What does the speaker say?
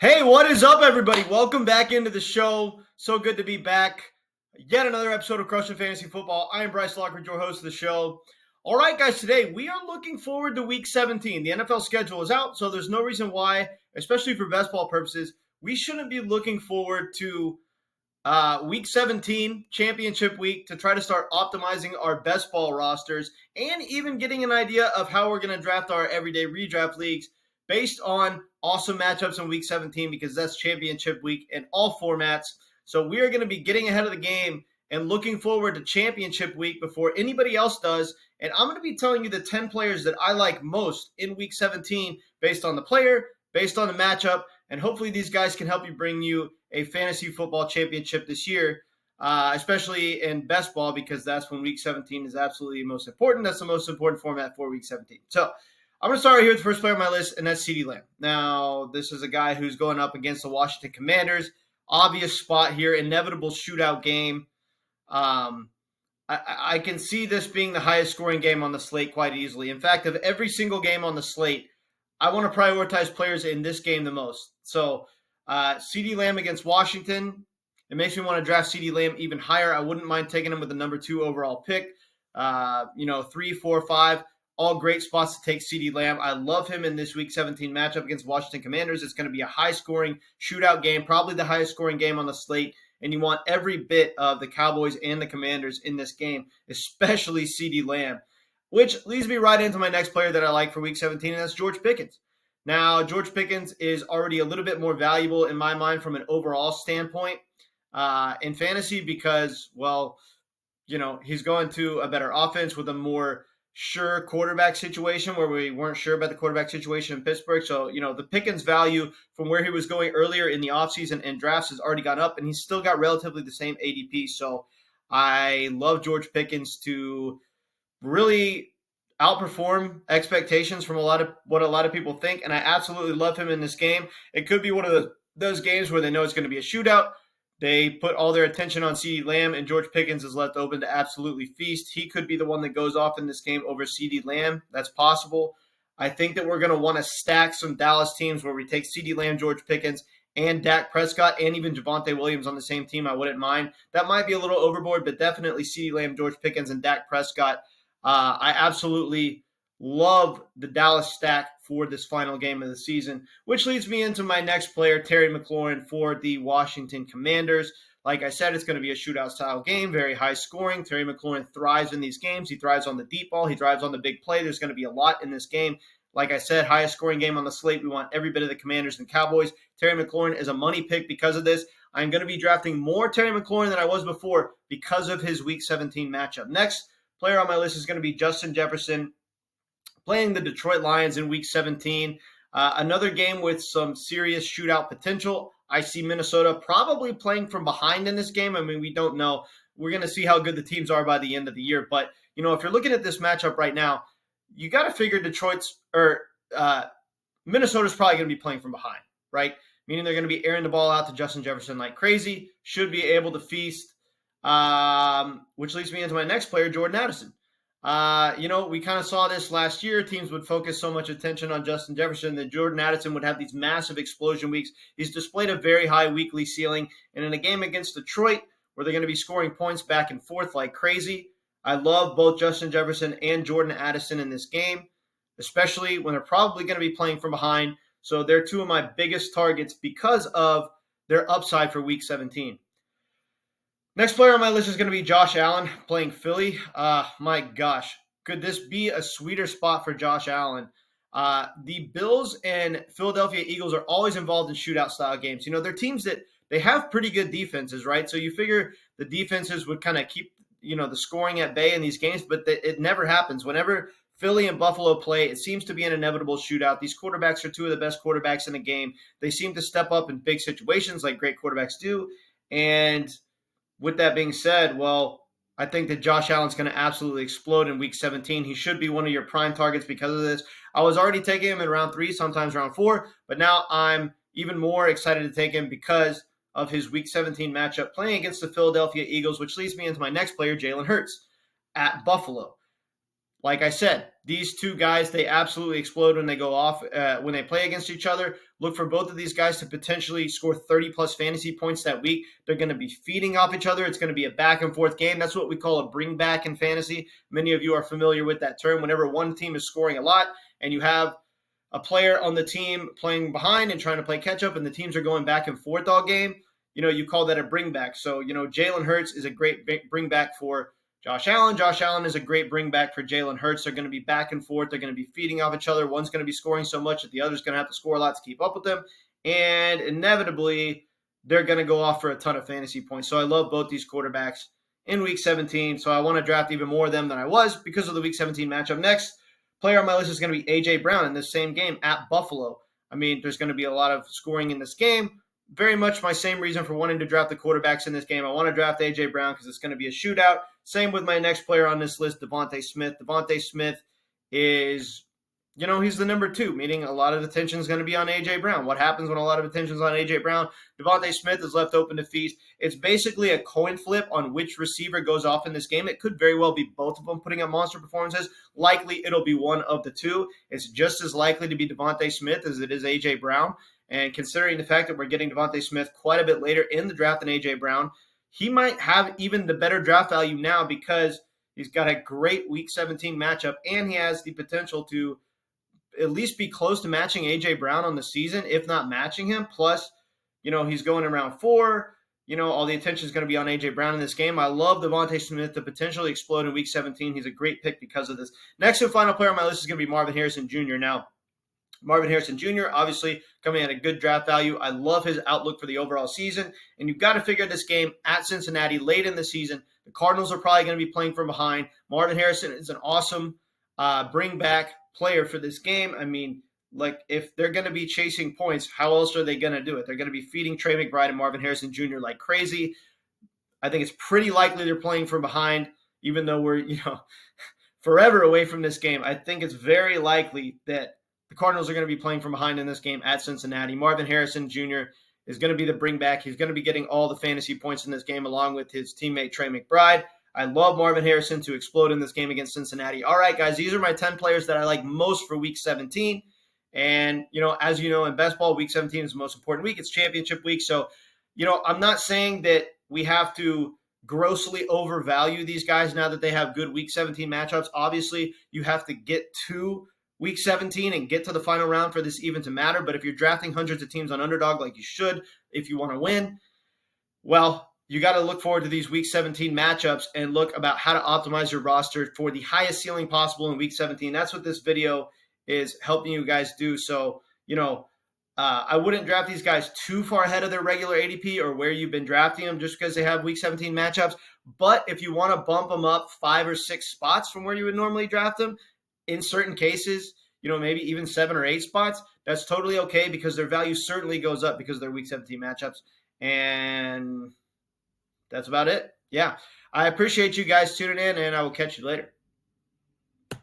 Hey, what is up, everybody? Welcome back into the show. So good to be back. Yet another episode of Crushing Fantasy Football. I am Bryce Lockridge, your host of the show. All right, guys, today we are looking forward to Week 17. The NFL schedule is out, so there's no reason why, especially for best ball purposes, we shouldn't be looking forward to Week 17, championship week, to try to start optimizing our best ball rosters and even getting an idea of how we're going to draft our everyday redraft leagues based on awesome matchups in Week 17 because that's championship week in all formats. So we are going to be getting ahead of the game and looking forward to championship week before anybody else does. And I'm going to be telling you the 10 players that I like most in Week 17 based on the player, based on the matchup, and hopefully these guys can help you bring you a fantasy football championship this year, especially in best ball, because that's when Week 17 is absolutely most important. That's the most important format for Week 17. So I'm going to start here with the first player on my list, and that's CeeDee Lamb. Now, this is a guy who's going up against the Washington Commanders. Obvious spot here, inevitable shootout game. I can see this being the highest scoring game on the slate quite easily. In fact, of every single game on the slate, I want to prioritize players in this game the most. So CeeDee Lamb against Washington, it makes me want to draft CeeDee Lamb even higher. I wouldn't mind taking him with the number 2 overall pick. 3, 4, 5, all great spots to take CeeDee Lamb. I love him in this Week 17 matchup against Washington Commanders. It's going to be a high-scoring shootout game, probably the highest-scoring game on the slate, and you want every bit of the Cowboys and the Commanders in this game, especially CeeDee Lamb, which leads me right into my next player that I like for Week 17, and that's George Pickens. Now, George Pickens is already a little bit more valuable in my mind from an overall standpoint in fantasy because, he's going to a better offense with a more sure quarterback situation where we weren't sure about the quarterback situation in Pittsburgh. So, the Pickens value from where he was going earlier in the offseason and drafts has already gone up, and he's still got relatively the same ADP. So I love George Pickens to really outperform expectations from what a lot of people think, and I absolutely love him in this game. It could be one of those games where they know it's going to be a shootout. They put all their attention on CeeDee Lamb, and George Pickens is left open to absolutely feast. He could be the one that goes off in this game over CeeDee Lamb. That's possible. I think that we're going to want to stack some Dallas teams where we take CeeDee Lamb, George Pickens, and Dak Prescott, and even Javonte Williams on the same team. I wouldn't mind. That might be a little overboard, but definitely CeeDee Lamb, George Pickens, and Dak Prescott. I absolutely love the Dallas stack for this final game of the season, which leads me into my next player, Terry McLaurin for the Washington Commanders. Like I said, it's going to be a shootout-style game, very high scoring. Terry McLaurin thrives in these games. He thrives on the deep ball. He thrives on the big play. There's going to be a lot in this game. Like I said, highest scoring game on the slate. We want every bit of the Commanders and Cowboys. Terry McLaurin is a money pick because of this. I'm going to be drafting more Terry McLaurin than I was before because of his Week 17 matchup. Next player on my list is going to be Justin Jefferson, playing the Detroit Lions in Week 17. Another game with some serious shootout potential. I see Minnesota probably playing from behind in this game. I mean, we don't know. We're going to see how good the teams are by the end of the year. But, if you're looking at this matchup right now, you got to figure Minnesota's probably going to be playing from behind, right? Meaning they're going to be airing the ball out to Justin Jefferson like crazy, should be able to feast, which leads me into my next player, Jordan Addison. We kind of saw this last year. Teams would focus so much attention on Justin Jefferson that Jordan Addison would have these massive explosion weeks. He's displayed a very high weekly ceiling. And in a game against Detroit, where they're going to be scoring points back and forth like crazy, I love both Justin Jefferson and Jordan Addison in this game, especially when they're probably going to be playing from behind. So they're two of my biggest targets because of their upside for Week 17. Next player on my list is going to be Josh Allen playing Philly. My gosh, could this be a sweeter spot for Josh Allen? The Bills and Philadelphia Eagles are always involved in shootout-style games. They're teams that they have pretty good defenses, right? So you figure the defenses would kind of keep, the scoring at bay in these games, but it never happens. Whenever Philly and Buffalo play, it seems to be an inevitable shootout. These quarterbacks are two of the best quarterbacks in the game. They seem to step up in big situations like great quarterbacks do. And with that being said, I think that Josh Allen's going to absolutely explode in Week 17. He should be one of your prime targets because of this. I was already taking him in round 3, sometimes round 4, but now I'm even more excited to take him because of his Week 17 matchup playing against the Philadelphia Eagles, which leads me into my next player, Jalen Hurts, at Buffalo. like I said, these two guys, they absolutely explode when they go off, when they play against each other. Look for both of these guys to potentially score 30-plus fantasy points that week. They're going to be feeding off each other. It's going to be a back-and-forth game. That's what we call a bring back in fantasy. Many of you are familiar with that term. Whenever one team is scoring a lot and you have a player on the team playing behind and trying to play catch-up and the teams are going back and forth all game, you call that a bring back. So, Jalen Hurts is a great bring back for Josh Allen. Josh Allen is a great bring back for Jalen Hurts. They're going to be back and forth. They're going to be feeding off each other. One's going to be scoring so much that the other's going to have to score a lot to keep up with them. And inevitably, they're going to go off for a ton of fantasy points. So I love both these quarterbacks in Week 17. So I want to draft even more of them than I was because of the Week 17 matchup. Next player on my list is going to be A.J. Brown in this same game at Buffalo. I mean, there's going to be a lot of scoring in this game. Very much my same reason for wanting to draft the quarterbacks in this game. I want to draft A.J. Brown because it's going to be a shootout. Same with my next player on this list, Devontae Smith. Devontae Smith is, he's the number 2, meaning a lot of attention is going to be on A.J. Brown. What happens when a lot of attention is on A.J. Brown? Devontae Smith is left open to feast. It's basically a coin flip on which receiver goes off in this game. It could very well be both of them putting up monster performances. Likely it'll be one of the two. It's just as likely to be Devontae Smith as it is A.J. Brown. And considering the fact that we're getting Devontae Smith quite a bit later in the draft than A.J. Brown, he might have even the better draft value now because he's got a great Week 17 matchup and he has the potential to at least be close to matching A.J. Brown on the season, if not matching him. Plus, he's going in round 4. All the attention is going to be on A.J. Brown in this game. I love Devontae Smith to potentially explode in Week 17. He's a great pick because of this. Next and final player on my list is going to be Marvin Harrison Jr. Now, Marvin Harrison Jr., obviously coming at a good draft value. I love his outlook for the overall season. And you've got to figure this game at Cincinnati late in the season. The Cardinals are probably going to be playing from behind. Marvin Harrison is an awesome bring back player for this game. I mean, if they're going to be chasing points, how else are they going to do it? They're going to be feeding Trey McBride and Marvin Harrison Jr. like crazy. I think it's pretty likely they're playing from behind, even though we're, forever away from this game. I think it's very likely that the Cardinals are going to be playing from behind in this game at Cincinnati. Marvin Harrison Jr. is going to be the bring back. He's going to be getting all the fantasy points in this game along with his teammate Trey McBride. I love Marvin Harrison to explode in this game against Cincinnati. All right, guys, these are my 10 players that I like most for Week 17. And, as you know, in best ball, Week 17 is the most important week. It's championship week. So, I'm not saying that we have to grossly overvalue these guys now that they have good Week 17 matchups. Obviously, you have to get to Week 17 and get to the final round for this even to matter. But if you're drafting hundreds of teams on Underdog like you should, if you want to win, well, you got to look forward to these Week 17 matchups and look about how to optimize your roster for the highest ceiling possible in Week 17. That's what this video is helping you guys do. So, I wouldn't draft these guys too far ahead of their regular ADP or where you've been drafting them just because they have Week 17 matchups. But if you want to bump them up 5 or 6 spots from where you would normally draft them, in certain cases, maybe even 7 or 8 spots, that's totally okay because their value certainly goes up because of their Week 17 matchups. And that's about it. Yeah. I appreciate you guys tuning in, and I will catch you later.